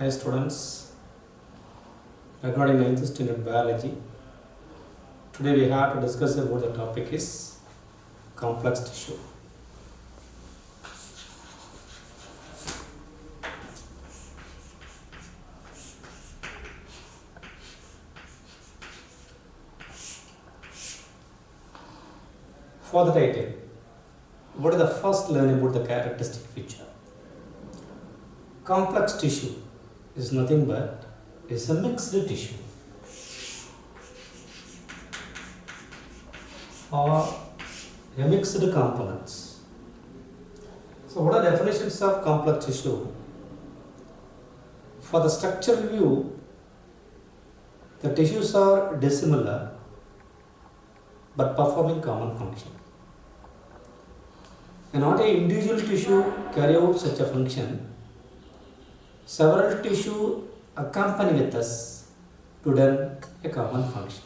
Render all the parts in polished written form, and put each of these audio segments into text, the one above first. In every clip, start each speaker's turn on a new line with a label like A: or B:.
A: Hi students, regarding 9th standard biology, today we have to discuss about the topic is complex tissue. For the title, what is the first learn about the characteristic feature? Complex tissue is nothing but is a mixed tissue or a mixed components. So what are definitions of complex tissue? For the structural view, the tissues are dissimilar but performing common function. And not a individual tissue carry out such a function. Several tissue accompany with us to do a common function.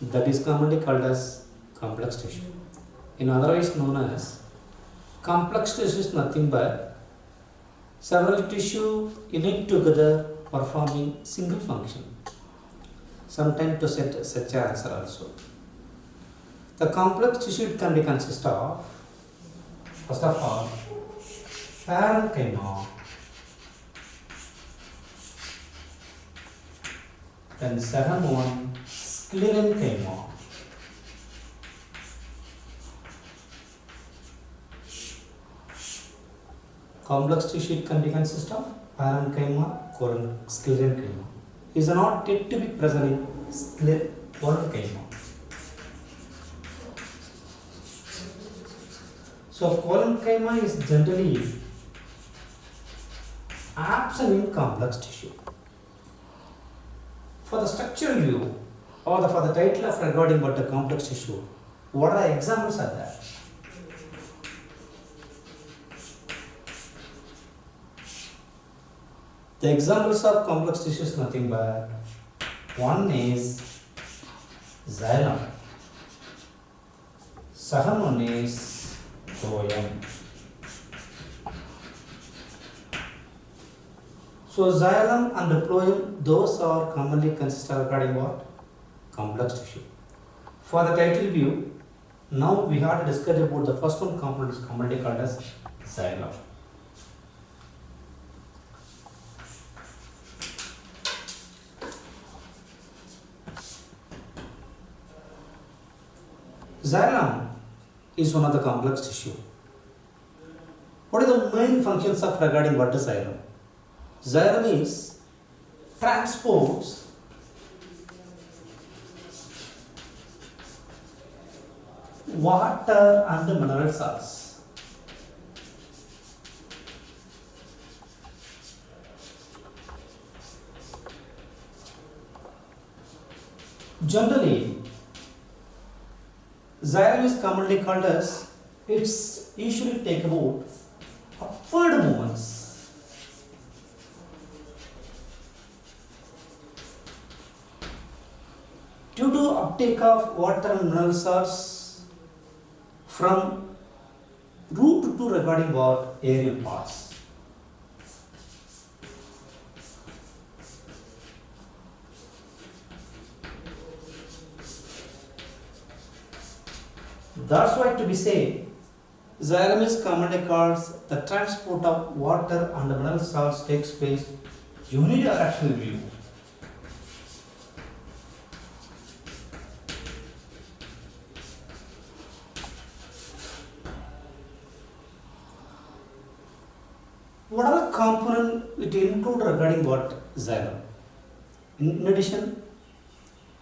A: That is commonly called as complex tissue. In otherwise known as complex tissue is nothing but several tissue unique together performing single function. Sometimes to set such an answer also. The complex tissue can be consist of first of all parenchyma, then second one sclerenchyma, complex tissue can be consist of parenchyma, sclerenchyma. Is not yet to be present in collenchyma. So collenchyma is generally absent in complex tissue. For the structural view or for the title of regarding what the complex tissue, what are the examples of that? The examples of complex tissue is nothing but one is xylem, second one is phloem. So xylem and phloem, those are commonly considered regarding what? Complex tissue. For the title view, now we have to discuss about the first one component is commonly called as xylem. Xylem is one of the complex tissue. What are the main functions of regarding what is xylem? Xylem is transports water and the mineral salts. Generally, xylem is commonly called as, it's usually take about upward movements. Due to uptake of water and mineral salts from root to regarding what aerial parts. That's why to be said, xylem is commonly called the transport of water and mineral salts takes place unidirectional view. What are the components it include regarding what xylem? In addition,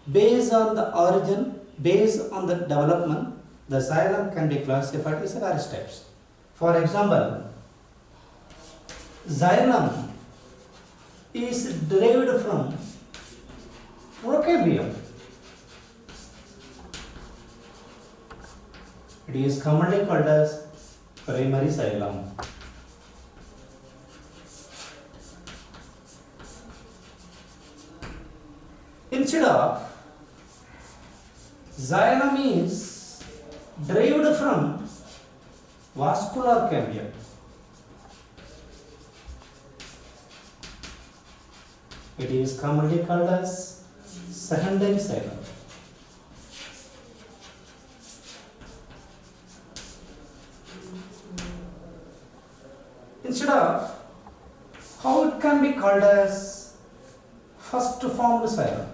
A: based on the origin, based on the development, the xylem can be classified as various types. For example, xylem is derived from procabium. It is commonly called as primary xylem. Instead of xylem is derived from vascular cambium. It is commonly called as secondary xylem. Instead of how it can be called as first formed xylem.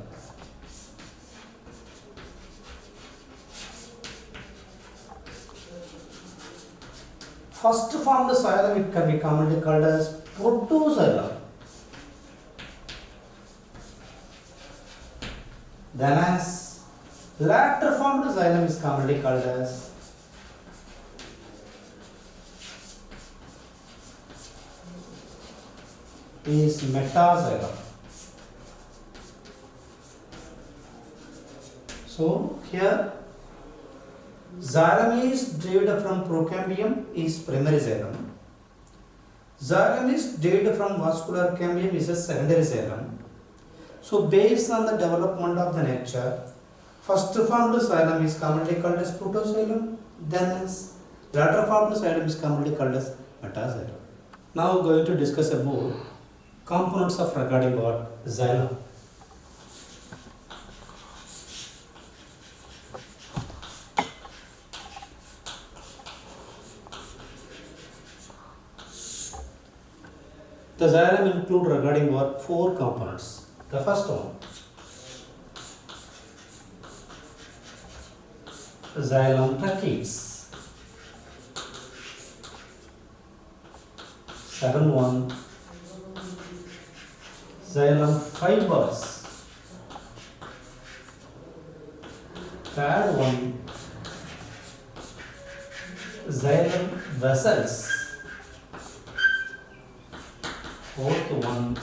A: First formed xylem, it can be commonly called as protoxylem. Then as later formed xylem is commonly called as metaxylem. So here xylem is derived from procambium is primary xylem. Xylem is derived from vascular cambium is a secondary xylem. So based on the development of the nature, first formed xylem is commonly called as protoxylem, then as later formed xylem is commonly called as metaxylem. Now we are going to discuss about components of regarding what xylem. The xylem include regarding what 4 components. The first one, xylem tracheids. Second one, xylem fibers. Third one, xylem vessels. Fourth one,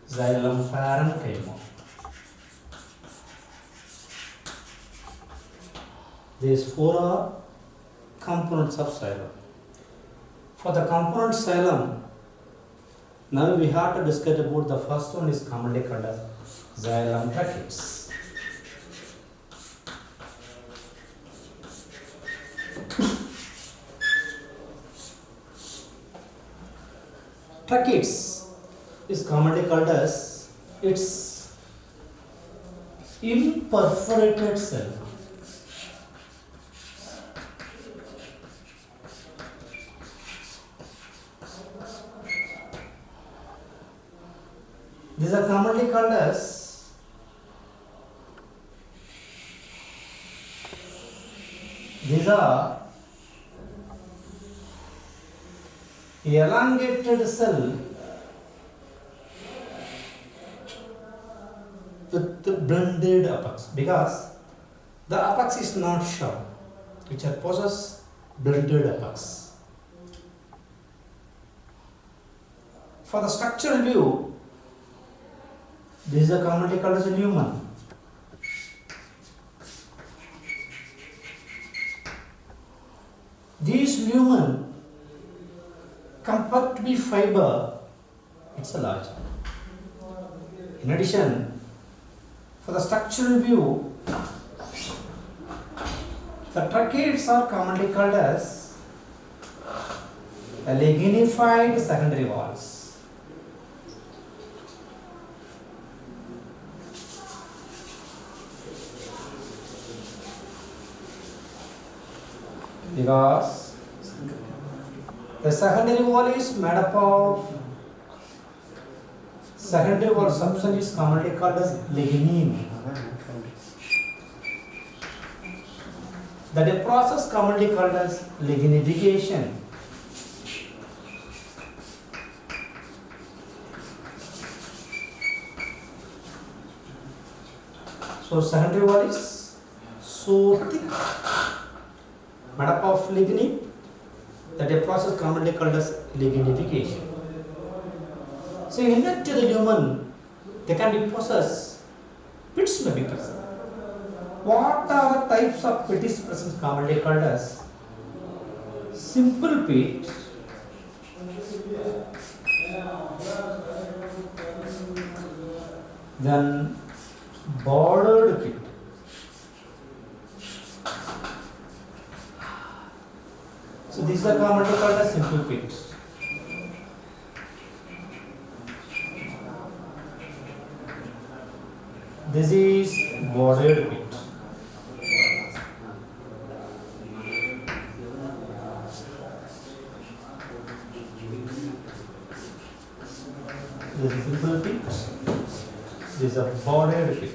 A: xylem parenchyma. These 4 are components of xylem. For the component xylem, now we have to discuss about the first one is commonly called as xylem tracheids. Tracheids is commonly called as its imperforated cell. These are commonly called as elongated cell with the blended apex, because the apex is not sharp, which possess blended apex. For the structural view, this is commonly called as a lumen. These lumen compared to be fiber, it's a large. In addition, for the structural view, the tracheids are commonly called as lignified secondary walls. Because the secondary wall is made up of secondary wall substance is commonly called as lignin. That a process commonly called as lignification. So secondary wall is so thick, made up of lignin, that a process commonly called as lignification. So inert to the lumen, they can be possessed, pits may be present. What are the types of pit is present commonly called as simple pit, then bordered pit. So these are commonly called as simple pits. This is bordered pit. This is simple pit. This is a bordered pit.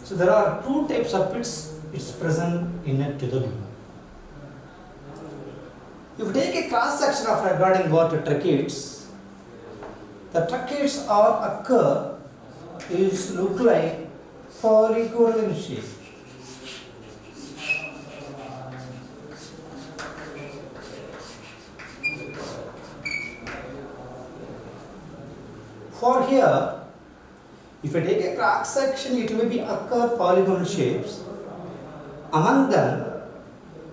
A: So there are two types of pits. It's present in a to the beam. If you take a cross section of regarding water tracheids, the tracheids are occur is look like polygonal in shape. For here, if you take a cross section, it may be occur polygonal shapes. Among them,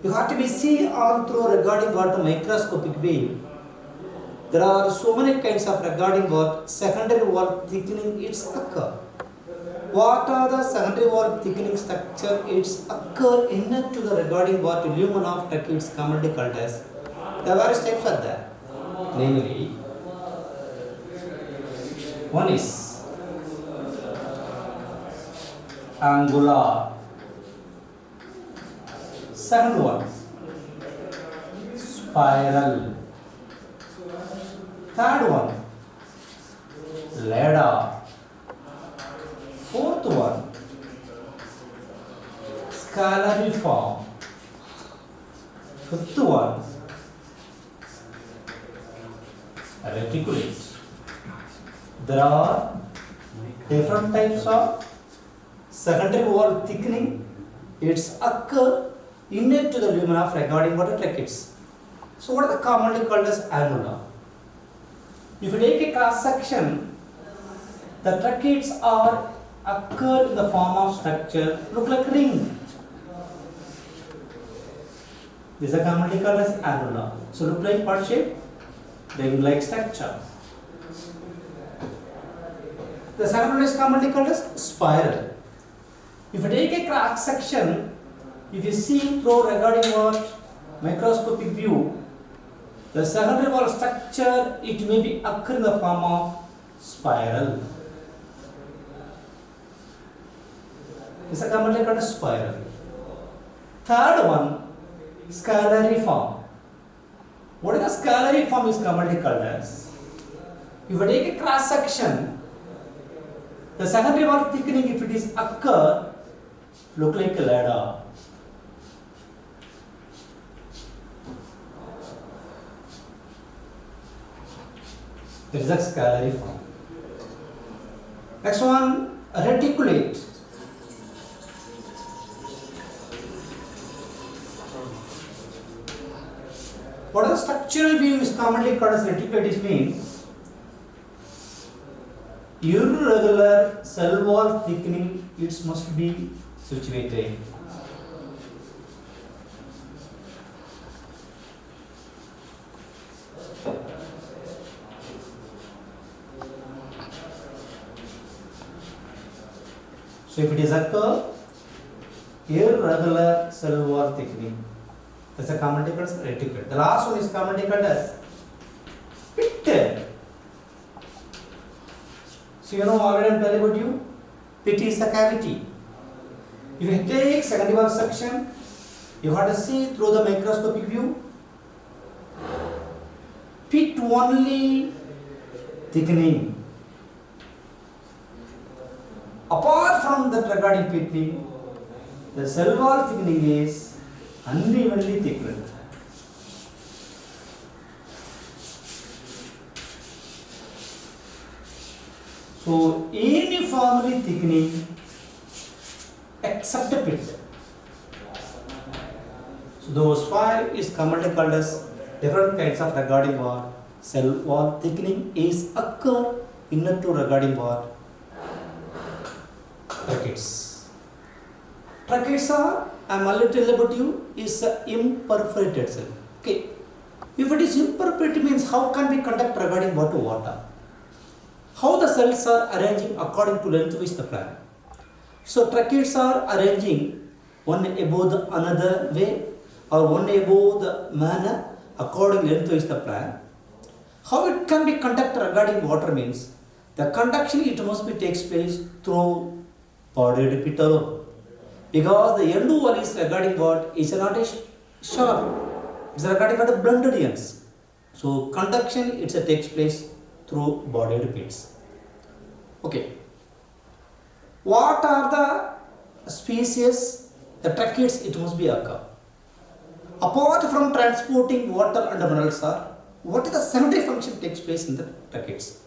A: you have to be seen all through regarding what microscopic way. There are so many kinds of regarding what secondary wall thickening it's occur. What are the secondary wall thickening structure? It's occur inner to the regarding what lumen of tracheids commonly called as. There are various types are there. Namely, one is angular. Second one, spiral. Third one, ladder. Fourth one, scalariform. Fifth one, reticulate. There are different types of secondary wall thickening. It's occur inner to the lumen of regarding water tracheids. So what are the commonly called as annular? If you take a cross section, the tracheids are occur in the form of structure look like ring. These are commonly called as annular. So look like what shape? Ring-like structure. The second one is commonly called as spiral. If you take a cross section, if you see through regarding what microscopic view, the secondary wall structure it may be occur in the form of spiral. This is commonly called as spiral. Third one, scalariform. What is the scalariform is commonly called as? If you take a cross section, the secondary wall thickening if it is occur look like a ladder. That is a scalariform. Next one, reticulate. What the structural view is commonly called as reticulate is means irregular cell wall thickening it must be situated. So if it is occur irregular cell wall thickening, that's a commonly called as reticulate. The last one is commonly called as pit. So you know already I am telling about you, pit is a cavity. If you take secondary wall section, you have to see through the microscopic view, pit only thickening. Apart from that regarding pitting, the cell wall thickening is unevenly thickened. So uniformly thickening except a pit. So those five is commonly called as different kinds of regarding what cell wall thickening is occur inner to regarding what tracheids. Tracheids are, I am already tell about you, is imperforated cell. Okay. If it is imperforated means how can we conduct regarding what to water? How the cells are arranging according to length which the plan. So tracheids are arranging one above the another way or one above the manner according length is the plan. How it can be conducted regarding water means the conduction it must be takes place through bodied pit alone. Because the end wall is regarding what is not a sharp, it's regarding the blended ends. So conduction it takes place through bodied pits. Okay. What are the species? The tracheids it must be occur. Apart from transporting water and minerals are, what is the secondary function takes place in the tracheids?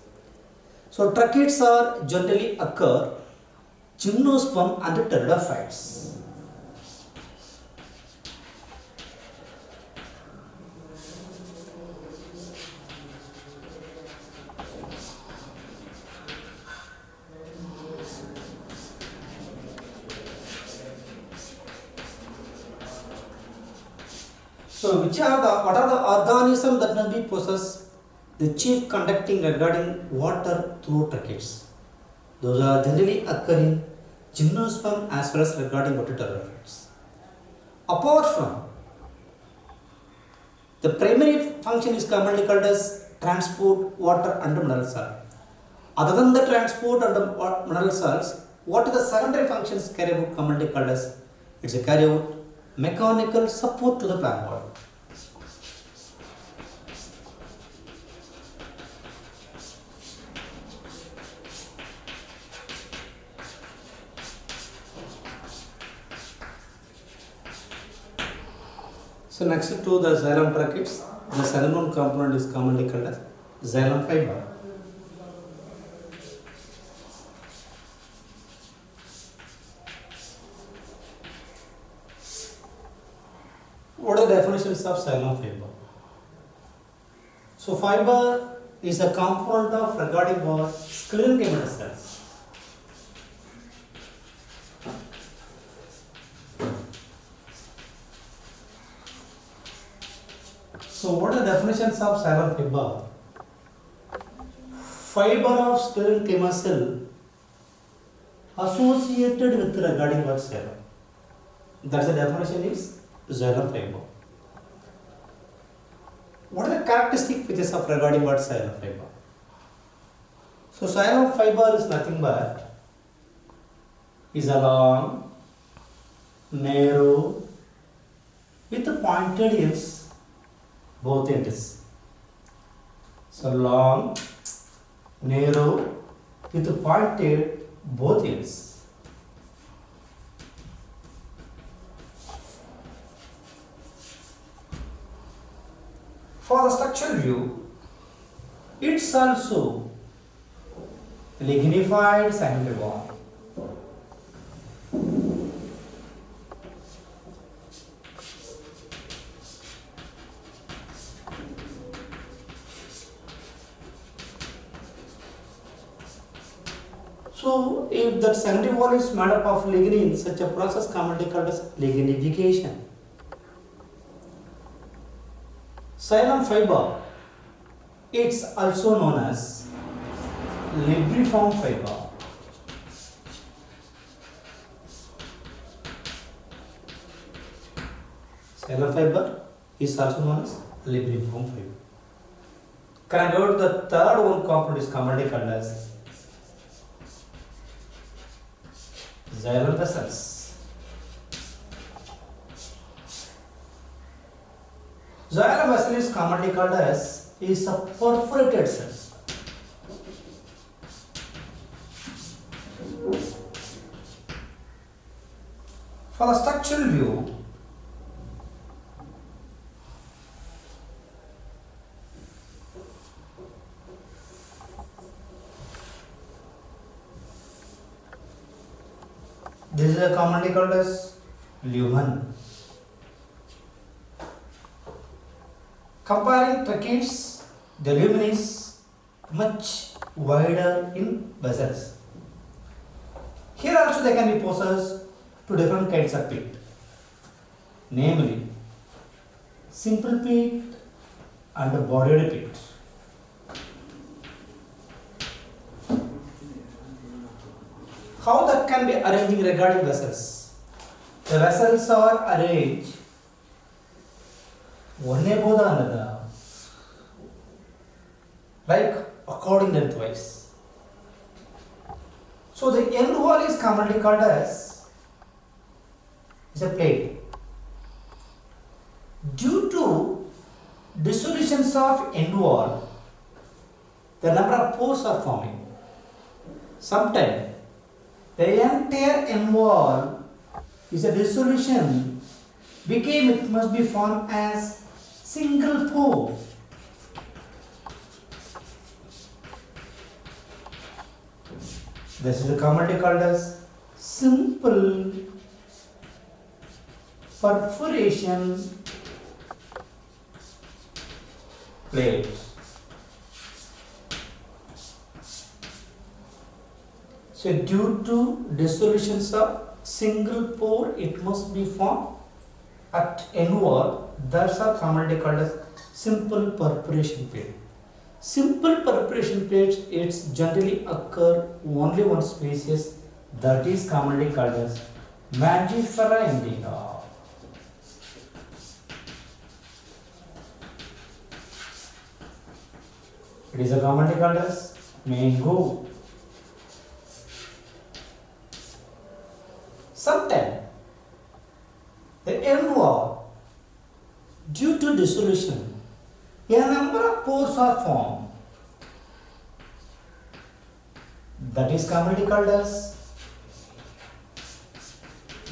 A: So tracheids are generally occur gymnosperm and pteridophytes. So what are the organisms that must be possess the chief conducting regarding water through tracheids? Those are generally occurring gymnosperm as well as regarding water pteridophytes. Apart from the primary function is commonly called as transport water and mineral salt. Other than the transport and the mineral salts, what is the secondary functions carry out commonly called as? It's a carry out mechanical support to the plant body. So next to the xylem tracheids, the xylem component is commonly called as xylem fiber. What are the definitions of xylem fiber? So fiber is a component of regarding what sclerenchyma cells. So what are the definitions of xylem fiber? Fiber of sclerenchyma cell associated with regarding what cell? That's the definition is xylem fiber. What are the characteristic features of regarding what xylem fiber? So xylem fiber is nothing but is a long, narrow, with pointed ends both ends. So long, narrow, with pointed both ends. For the structural view, it's also lignified secondary wall. So, if that secondary wall is made up of lignin, such a process commonly called as lignification. Xylem fiber, it's also known as libriform fiber. Xylem fiber is also known as libriform fiber. Carried out the third one component is commonly called as xylem vessels. Xylem vessel is commonly called as is a perforated cell. For the structural view, this is a commonly called as lumen. Comparing tracheids, the lumen is much wider in vessels. Here also they can be possessed to different kinds of pit, namely simple pit and bodied pit. How that can be arranging regarding vessels? The vessels are arranged one above the another. like according lengthwise. So the end wall is commonly called as is a plate. Due to dissolutions of end wall, the number of pores are forming. Sometimes the entire end wall is a dissolution became it must be formed as single pore. This is commonly called as simple perforation plate. So due to dissolutions of single pore, it must be formed at end wall. That's are commonly called as simple perforation plate. Simple perforation plates, it's generally occur only one species, that is commonly called as Mangifera indica. It is a commonly called as mango. Sometimes the end wall, due to dissolution, a number of pores are formed. That is commonly called as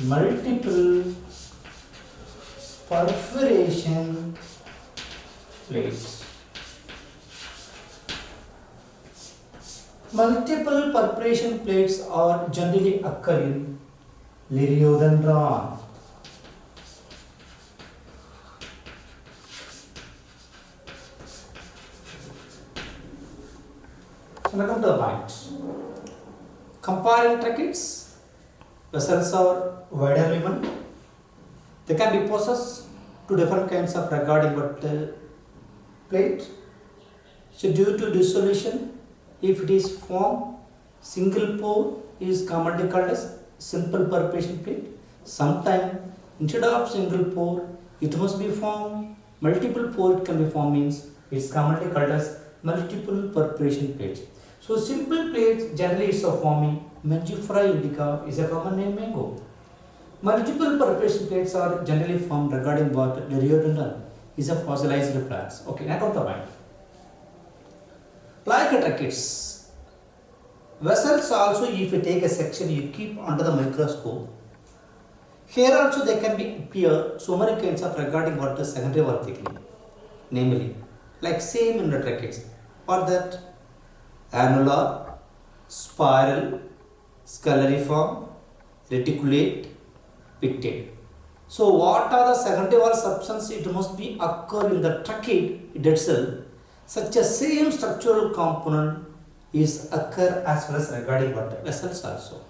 A: multiple perforation plates. Multiple perforation plates are generally occur in Liriodendron. So now come to the point. Comparing tracheids, vessels are wider lumen. They can be possessed to different kinds of regarding what plate. So due to dissolution, if it is formed, single pore is commonly called as simple perforation plate. Sometimes instead of single pore, it must be formed multiple pore. It can be formed means it's commonly called as multiple perforation plates. So simple plates generally is of forming Mangifera indica is a common name mango. Multiple perforation plates are generally formed regarding what Liriodendron is a fossilized plants. Okay, now come to the point. Like tracheids, vessels also, if you take a section you keep under the microscope, here also they can be appear so many kinds of regarding what the secondary wall thickening, namely like same in the tracheids, or that annular, spiral, scalariform, reticulate, pictate. So what are the secondary wall substances? It must be occur in the tracheid itself. Such a same structural component is occur as well as regarding what vessels also.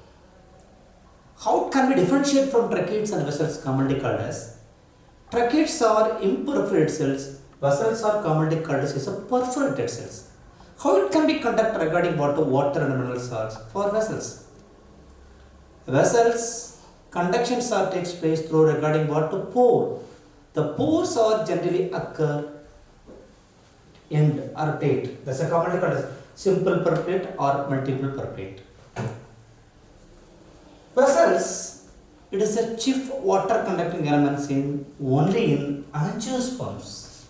A: How can we differentiate from tracheids and vessels commonly called as? Tracheids are imperforated cells, vessels are commonly called as a perforated cells. How it can be conducted regarding water and mineral salts for vessels? Vessels, conductions are takes place through regarding water pore. The pores are generally occur end or plate. That's a commonly called as simple perplate or multiple perplate. Vessels, it is a chief water conducting elements in only in angiosperms.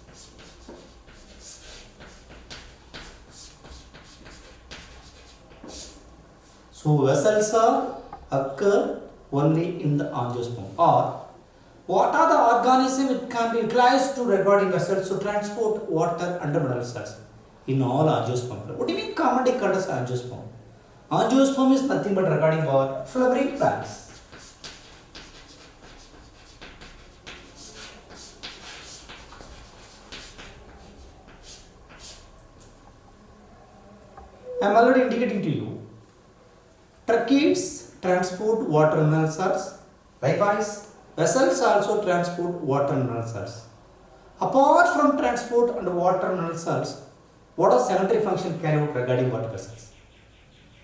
A: So vessels are occur only in the angiosperm. Or what are the organisms it can be utilized to regarding vessels to transport water under mineral salts in all angiosperm? What do you mean commonly called as angiosperm? Angiosperm is nothing but regarding what? Flowering plants. I am already indicating to you. Tracheids transport water and mineral salts. Likewise, vessels also transport water and mineral salts. Apart from transport and water and mineral salts, what are secondary function carried out regarding water vessels?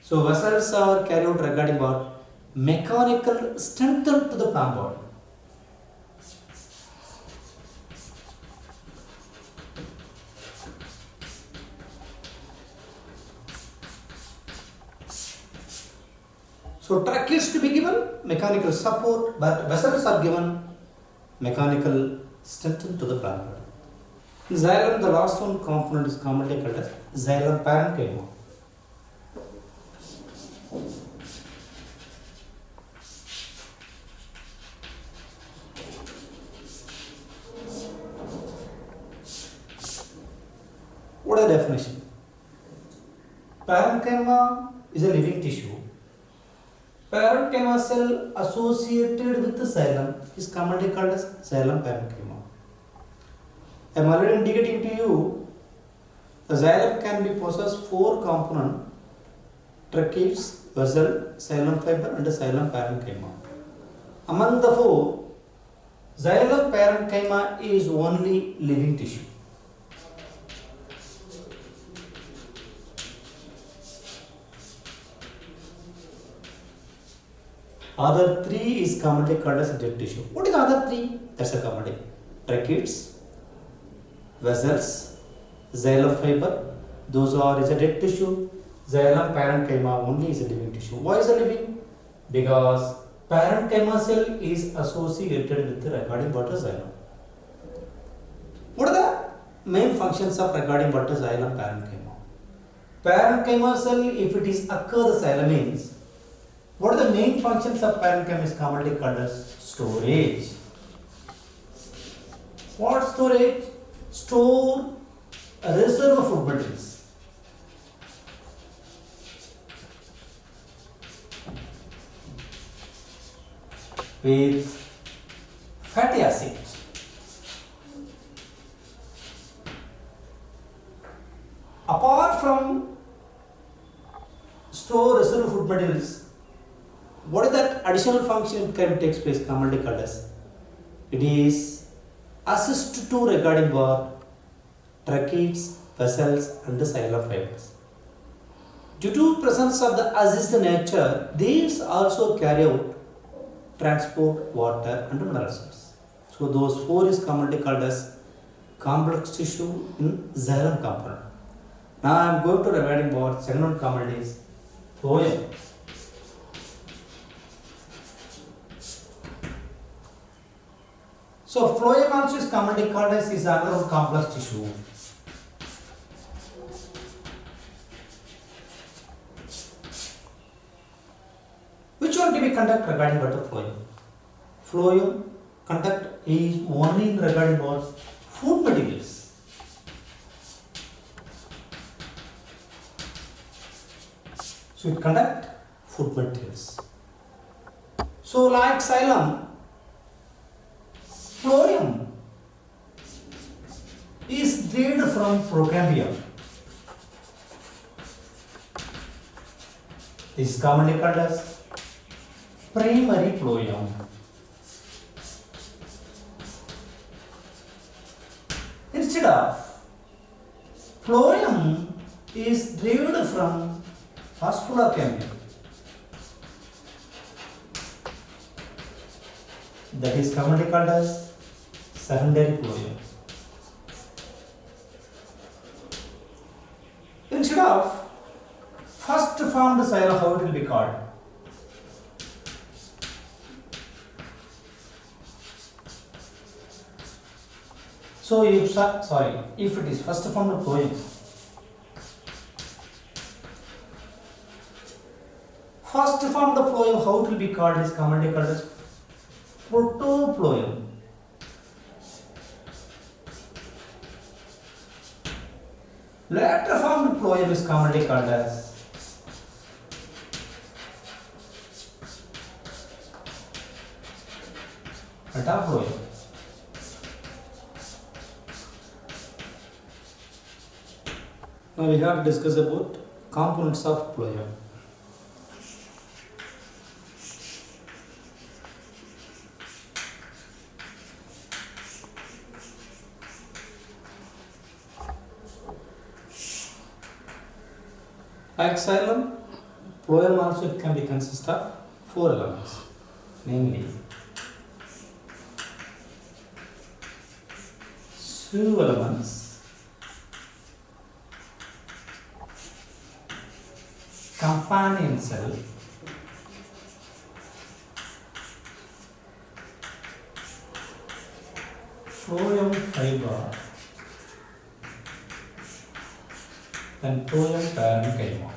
A: So vessels are carried out regarding what? Mechanical strengthen to the plant body. So truck is to be given mechanical support, but vessels are given mechanical strength to the plant body. In xylem, the last one component is commonly called as xylem parenchyma. What is the definition? Parenchyma is a living tissue. Parenchyma cell associated with the xylem is commonly called as xylem parenchyma. I am already indicating to you the xylem can be possessed four components: tracheids, vessel, xylem fiber, and xylem parenchyma. Among the four, xylem parenchyma is only living tissue. Other three is commonly called as dead tissue. What is the other three? That's a common name. Tracheids, vessels, xylem fiber. Those are is a dead tissue. Xylem parenchyma only is a living tissue. Why is it living? Because parenchyma cell is associated with the regarding water xylem. What are the main functions of regarding water xylem parenchyma? Parenchyma cell, if it is occur the xylem means, what are the main functions of parenchyma is commonly called as storage. What storage? Store a reserve of food materials. With fatty acid. Apart from store reserve of food materials, what is that additional function can take place commonly called as? It is assist to regarding what? Tracheids, vessels, and the xylem fibers. Due to presence of the assist nature, these also carry out transport water and mineral salts. So those four is commonly called as complex tissue in xylem component. Now I am going to regarding what second one component is phloem. So phloem also is commonly called as is another complex tissue. Which one to be conduct regarding what the phloem? Phloem conduct is only in regarding what food materials. So it conduct food materials. So like xylem, phloem is derived from procambium. This is commonly called as primary phloem. Instead of phloem is derived from phosphorocambium. That is commonly called as secondary phloem. Instead of first formed xylem, how it will be called? So if it is first formed phloem, first formed phloem, how it will be called is commonly called as protoploem. Later formed phloem is commonly called as metaploem. Now we have to discuss about components of phloem. Like xylem, phloem also can be consist of four elements, namely two elements, companion cell, phloem fiber, then phloem parenchyma.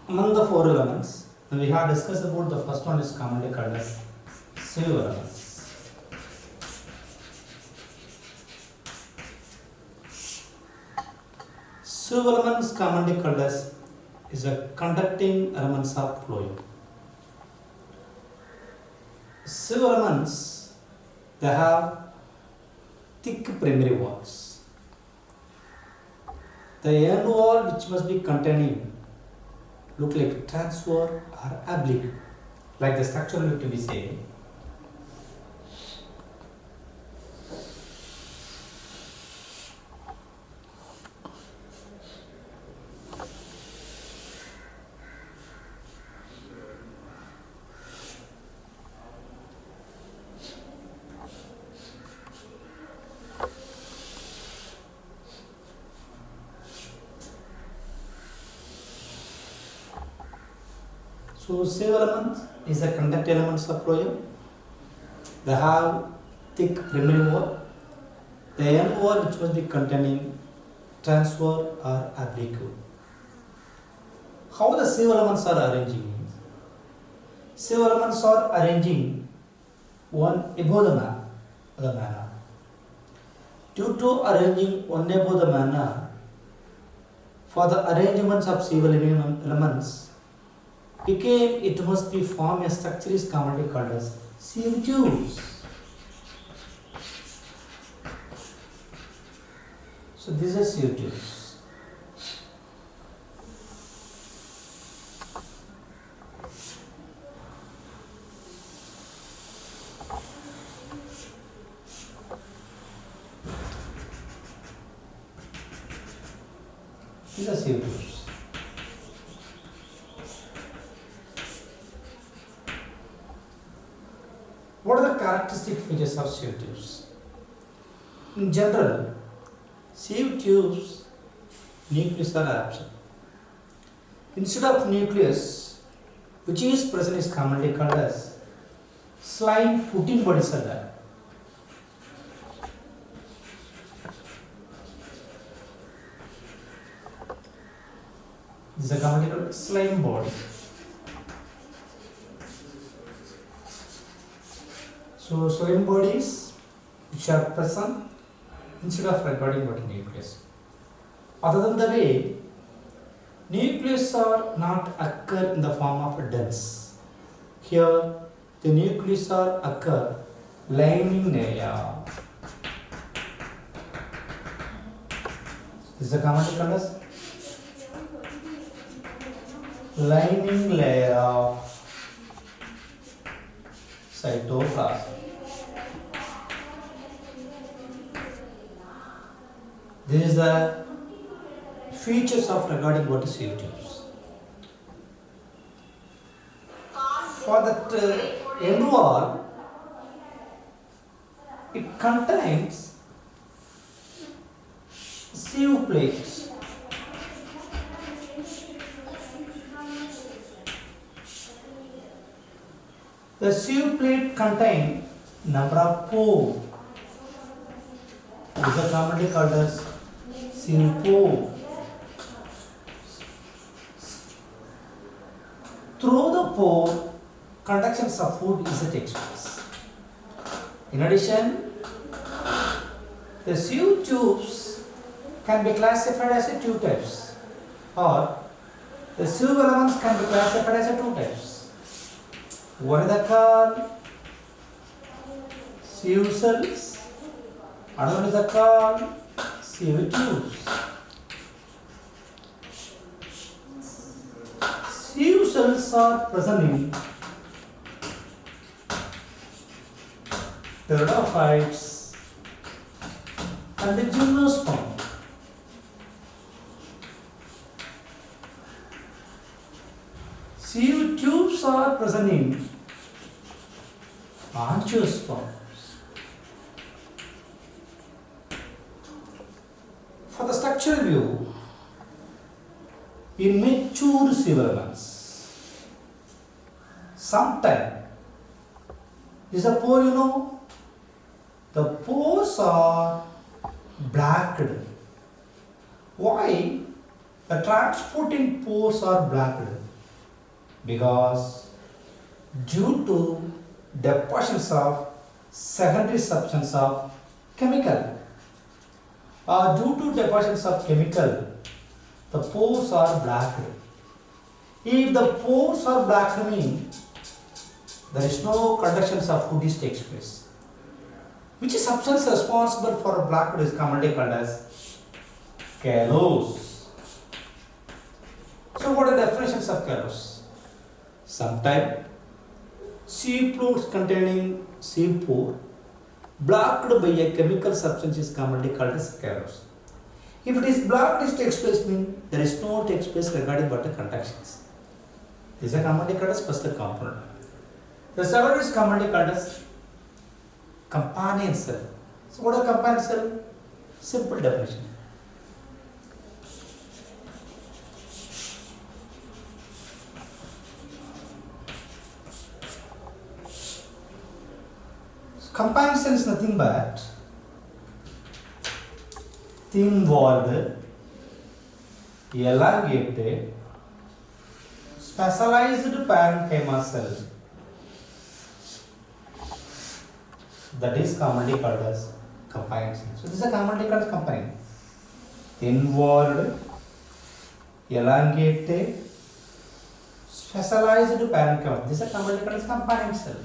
A: Among the four elements, we have discussed about the first one is commonly called as sieve elements. Sieve elements commonly called as is a conducting elements of phloem. Sieve elements, they have thick primary walls. The end wall which must be containing look like transverse or oblique, like the structure look to be saying. So sieve element is the conducting elements of phloem. They have thick primary wall. The end wall which must be containing transverse or oblique. How the sieve elements are arranging? Sieve elements are arranging one above the manner. Due to arranging one above the manner, for the arrangements of sieve elements, became it must be form a structure is commonly called as sieve tubes. So these are sieve tubes. These are sieve tubes. What are the characteristic features of sieve tubes? In general, sieve tubes nucleus are absent. Instead of nucleus, which is present is commonly called as slime pudding bodies are there. This is a commonly called slime body. So slime bodies which are present instead of recording what nucleus. Other than the way, nucleus are not occur in the form of dense. Here, the nucleus are occur lining layer. This is a commonly called as lining layer of cytoplasm. This is the features of regarding what is sieve tubes. For that end wall, it contains sieve plates. The sieve plate contain number of pores. These are commonly called as sieve pore. Through the pore, conduction of food is takes place. In addition, the sieve tubes can be classified as two types, or the sieve elements can be classified as two types. One is called sieve cells, another is called sieve tubes. Sieve cells are present in pteridophytes and the gymnosperm. Sieve tubes are present in angiosperms. For the structural view, in mature sieve elements, sometime. Is a pore, you know? The pores are blacked. Why? The transporting pores are blacked because due to depositions of secondary substance of chemical or due to depositions of chemical, the pores are blacked. If the pores are blacked, means there is no conductions of hoodies takes place. Which is substance responsible for blacked is commonly called as callose. So what are the definitions of callose? Sometime sieve fluids containing sieve pore blocked by a chemical substance is commonly called as callose. If it is blocked, this takes place means there is no takes place regarding water conductions. This is commonly called as first component. The second is commonly called as companion cell. So what is companion cell? Simple definition. Companion cell is nothing but thin-walled, elongated, specialized parenchyma cell that is commonly called as companion cell. So this is a commonly called companion. Thin-walled, elongated, specialized parenchyma. This is a commonly called as companion cell.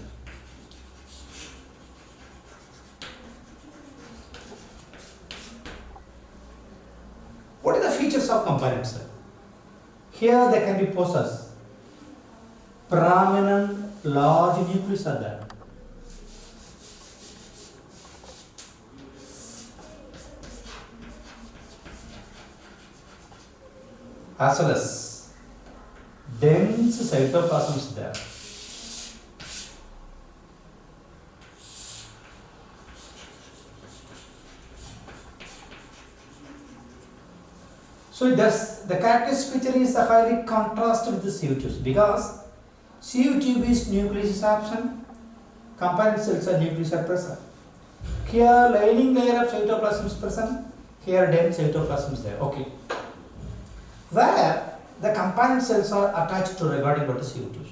A: What are the features of companion cell? Here they can be possessed prominent large nucleus are there. As well as dense cytoplasm is there. So thus the characteristic feature is a highly contrast with the sieve tubes because sieve tube is nucleus is absent, companion cells are nucleus are present. Here lining layer of cytoplasm is present, here dense cytoplasm is there. Okay. Where the companion cells are attached to regarding what is sieve tubes.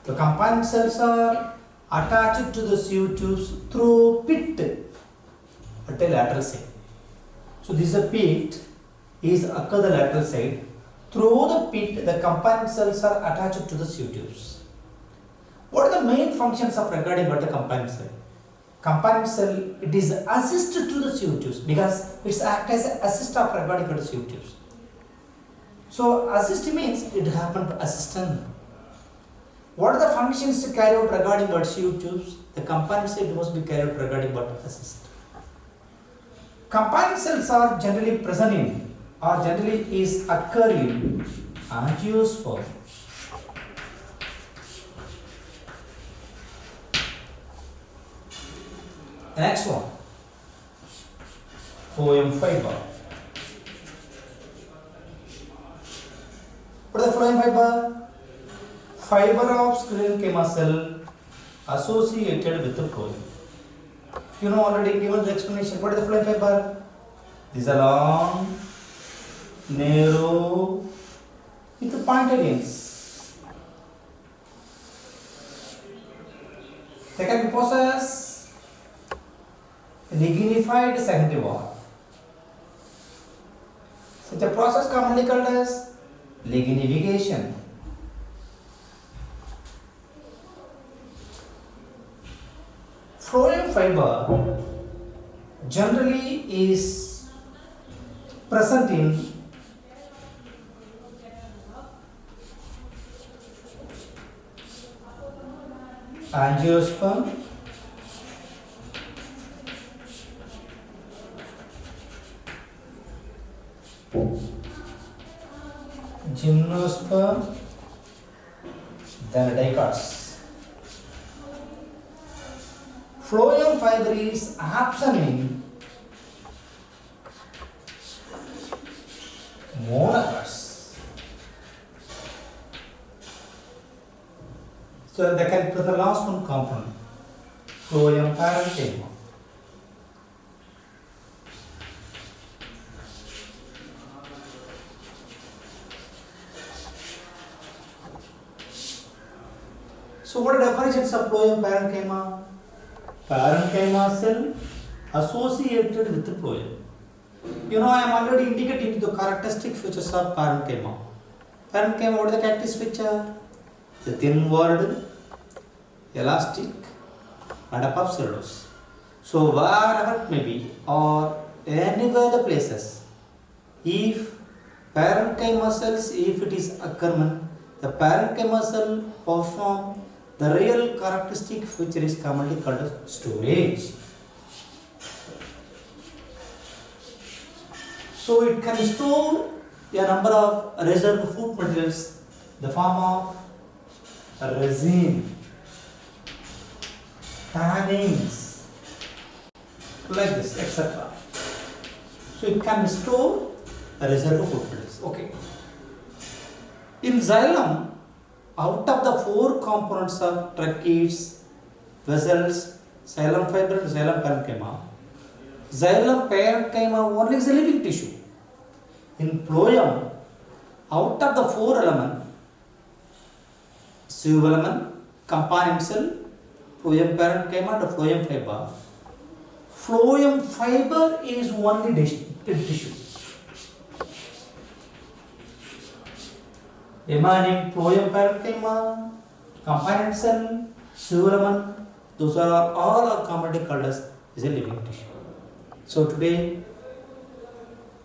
A: The companion cells are attached to the sieve tubes through pit at the lateral side. So this is a pit is occur the lateral side. Through the pit, the companion cells are attached to the sieve tubes. What are the main functions of regarding what the companion cell? Companion cell, it is assist to the sieve tubes because it's act as an assist of regarding what the sieve tubes. So assist means it happened to assistant. What are the functions to carry out regarding what sieve tubes? The companion cell must be carried out regarding what assist. Companion cells are generally present in or generally is occurring angiosperm. The next one, phloem fiber. What is the phloem fiber? Fiber of sclerenchyma cell associated with the phloem. You know already given the explanation. What is the phloem fiber? These are long, narrow, with pointed ends. They can be possessed lignified secondary wall. Such a process commonly called as lignification. Phloem fiber generally is present in angiosperm, gymnosperm, then dicots. Phloem fiber is absent in monocots. So the last one component, phloem parenchyma. So what are the definitions of phloem parenchyma? Parenchyma cell associated with the phloem. You know, I am already indicating the characteristic features of parenchyma. Parenchyma, what is the characteristic feature? The thin walled, elastic, and above cellulose. So wherever it may be, or anywhere the places, if parenchyma cells, if it is occurment, the parenchyma cell perform the real characteristic feature is commonly called as storage. So it can store a number of reserved food materials in the form of resin, tannins, like this, etc. So it can store a reserve food materials. Okay. In xylem, out of the four components of tracheids, vessels, xylem fiber and xylem parenchyma only is a living tissue. In phloem, out of the four elements, pseudoelement, companion cell, phloem parenchyma and phloem fiber is only dead tissue. Emanating phloem parenchyma, companion cell, pseudoelement, those are all commonly called as a living tissue. So today,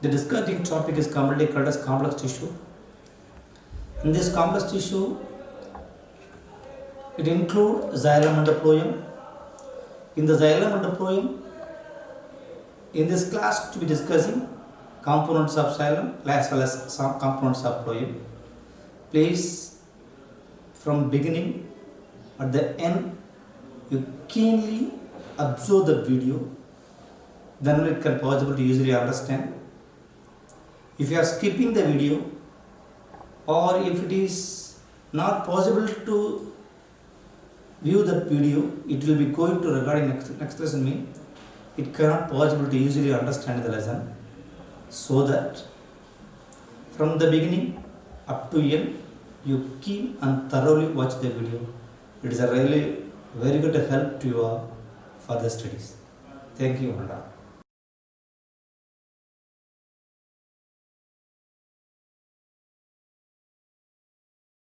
A: the discussing topic is commonly called as complex tissue. In this complex tissue, it includes xylem and phloem. In the xylem and phloem, in this class to be discussing components of xylem as well as some components of phloem. Please, from beginning at the end, you keenly observe the video, then it can possible to easily understand. If you are skipping the video, or if it is not possible to view that video, it will be going to regarding next lesson mean it cannot possible to easily understand the lesson. So that from the beginning up to end, you keen and thoroughly watch the video. It is a really very good help to your further studies. Thank you, Manda.